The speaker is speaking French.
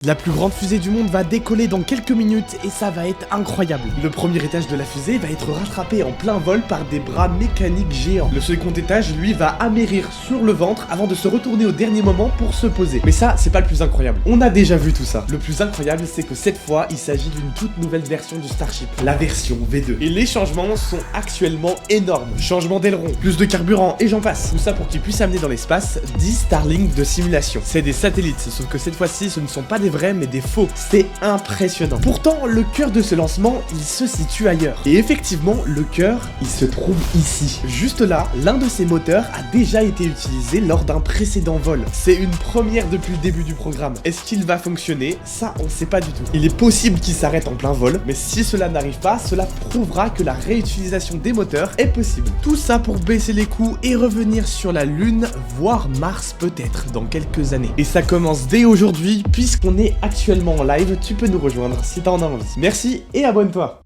La plus grande fusée du monde va décoller dans quelques minutes et ça va être incroyable. Le premier étage de la fusée va être rattrapé en plein vol par des bras mécaniques géants. Le second étage, lui, va amérir sur le ventre avant de se retourner au dernier moment pour se poser. Mais ça, c'est pas le plus incroyable. On a déjà vu tout ça. Le plus incroyable, c'est que cette fois, il s'agit d'une toute nouvelle version du Starship, la version V2. Et les changements sont actuellement énormes. Changement d'aileron, plus de carburant et j'en passe. Tout ça pour qu'il puisse amener dans l'espace 10 Starlink de simulation. C'est des satellites, sauf que cette fois-ci, ce ne sont pas des vrais mais des faux. C'est impressionnant. Pourtant, le cœur de ce lancement, il se situe ailleurs. Et effectivement, le cœur, il se trouve ici. Juste là, l'un de ces moteurs a déjà été utilisé lors d'un précédent vol. C'est une première depuis le début du programme. Est-ce qu'il va fonctionner? Ça, on sait pas du tout. Il est possible qu'il s'arrête en plein vol, mais si cela n'arrive pas, cela prouvera que la réutilisation des moteurs est possible. Tout ça pour baisser les coûts et revenir sur la Lune, voire Mars peut-être dans quelques années. Et ça commence dès aujourd'hui, puisqu'on est actuellement en live, tu peux nous rejoindre si t'en as envie. Merci et abonne-toi.